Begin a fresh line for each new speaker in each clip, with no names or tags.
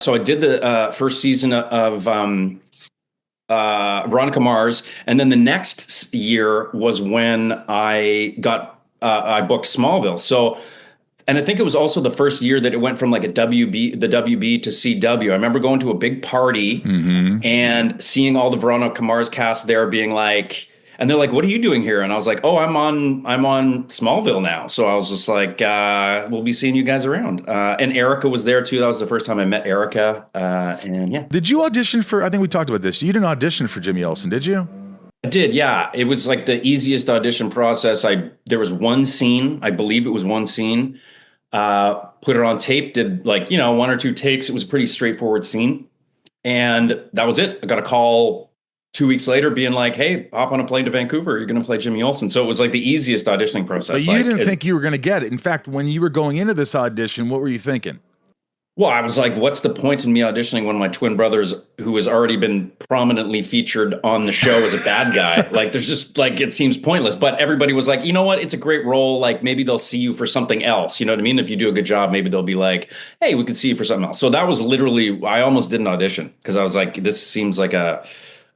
So I did the first season of Veronica Mars, and then the next year was when I booked Smallville. So, and I think it was also the first year that it went from like the WB to CW. I remember going to a big party and seeing all the Veronica Mars cast there, being like, and they're like, "What are you doing here?" And I was like, "Oh, I'm on Smallville now." So I was just like, "We'll be seeing you guys around." And Erica was there too. That was the first time I met Erica. And yeah,
Did you audition for? I think we talked about this. You didn't audition for Jimmy Olsen, did you?
I did. Yeah, it was like the easiest audition process. There was one scene. I believe it was one scene. Put it on tape. Did like one or two takes. It was a pretty straightforward scene, and that was it. I got a call 2 weeks later being like, "Hey, hop on a plane to Vancouver. You're going to play Jimmy Olsen." So it was like the easiest auditioning process.
But you didn't think you were going to get it. In fact, when you were going into this audition, what were you thinking?
Well, I was like, what's the point in me auditioning one of my twin brothers who has already been prominently featured on the show as a bad guy? Like, there's just like, it seems pointless. But everybody was like, you know what? It's a great role. Like, maybe they'll see you for something else. You know what I mean? If you do a good job, maybe they'll be like, hey, we could see you for something else. So that was literally, I almost didn't audition because I was like, this seems like a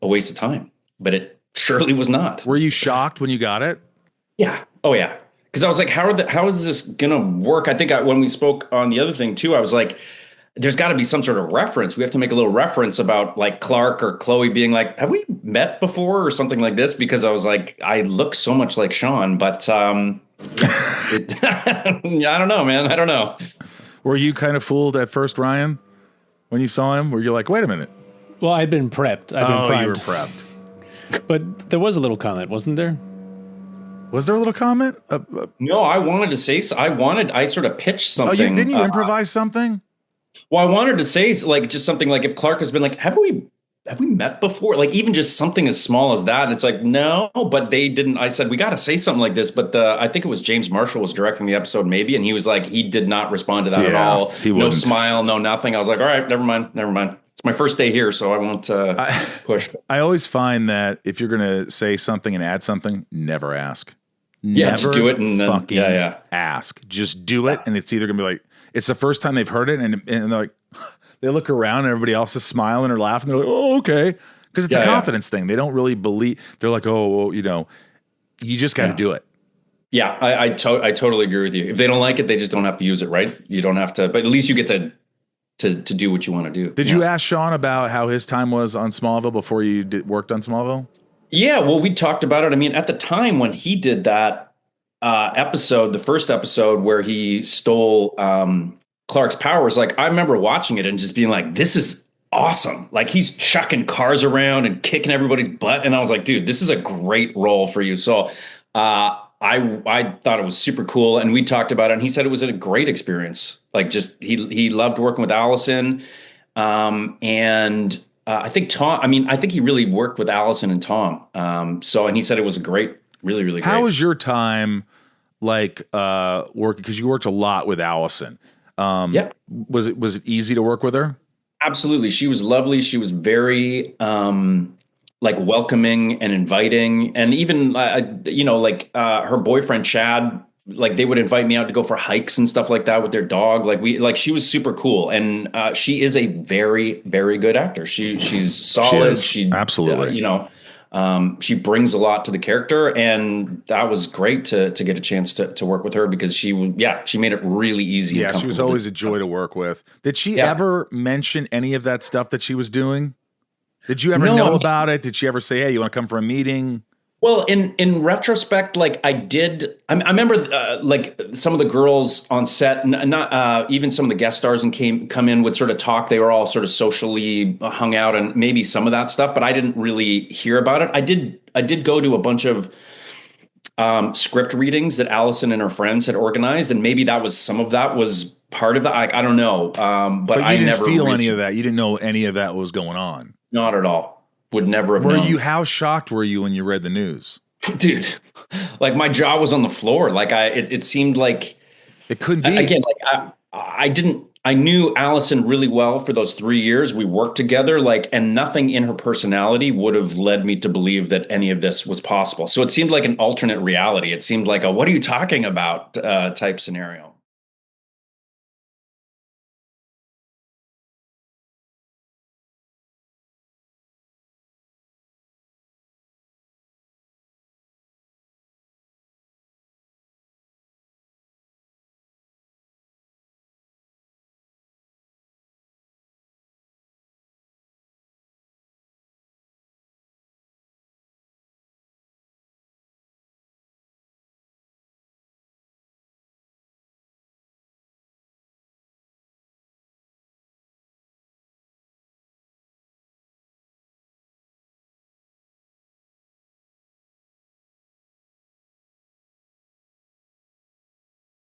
waste of time. But it surely was not.
Were you shocked when you got it?
Yeah. Oh, yeah. Because I was like, how is this going to work? I think when we spoke on the other thing, too, I was like, there's got to be some sort of reference. We have to make a little reference about like Clark or Chloe being like, have we met before or something like this? Because I was like, I look so much like Shawn, but I don't know, man. I don't know.
Were you kind of fooled at first, Ryan, when you saw him? Were you like, wait a minute?
Well, I'd been prepped. I'd been primed.
You were prepped.
But there was a little comment, wasn't there?
Was there a little comment?
No, I wanted to say, I sort of pitched something.
Didn't you improvise something?
Well, I wanted to say like just something like if Clark has been like, have we met before? Like even just something as small as that. And it's like, no, but they didn't. I said, we got to say something like this. But I think it was James Marshall was directing the episode maybe. And he was like, he did not respond to that at all. No smile, no nothing. I was like, all right, never mind. It's my first day here, so I won't push.
I always find that if you're going to say something and add something, never ask.
Yeah, just do it and then
ask. Just do it, and it's either gonna be like it's the first time they've heard it, and they're like, they look around and everybody else is smiling or laughing. They're like, oh, okay, because it's a confidence thing. They don't really believe. They're like, oh, well, you just got to do it.
Yeah, I totally agree with you. If they don't like it, they just don't have to use it, right? You don't have to, but at least you get to do what you want to do.
Did you ask Shawn about how his time was on Smallville before you worked on Smallville?
Yeah, well, we talked about it. I mean, at the time when he did that episode, the first episode where he stole Clark's powers, like I remember watching it and just being like, this is awesome. Like he's chucking cars around and kicking everybody's butt. And I was like, dude, this is a great role for you. So I thought it was super cool. And we talked about it and he said it was a great experience. Like just he loved working with Allison. And I think I think he really worked with Allison and Tom. And he said it was a great, really, really great.
How was your time like working? Because you worked a lot with Allison.
Yeah.
Was it easy to work with her?
Absolutely. She was lovely. She was very like welcoming and inviting. And even, her boyfriend, Chad, like they would invite me out to go for hikes and stuff like that with their dog. She was super cool. And she is a very, very good actor. She's solid. She
absolutely,
she brings a lot to the character, and that was great to get a chance to work with her because she made it really easy.
Yeah, she was always a joy to work with. Did she ever mention any of that stuff that she was doing? Did you ever know about it? Did she ever say, hey, you want to come for a meeting?
Well, in retrospect, like I did, I remember like some of the girls on set, not even some of the guest stars and come in would sort of talk. They were all sort of socially hung out and maybe some of that stuff, but I didn't really hear about it. I did go to a bunch of script readings that Allison and her friends had organized, and maybe some of that was part of that. I don't know, but I
didn't
never
feel any of that. You didn't know any of that was going on.
Not at all. Would never have known.
How shocked were you when you read the news?
Dude, like my jaw was on the floor. Like it seemed like
it couldn't be.
Again, like I knew Allison really well for those 3 years. We worked together, and nothing in her personality would have led me to believe that any of this was possible. So it seemed like an alternate reality. It seemed like what are you talking about type scenario.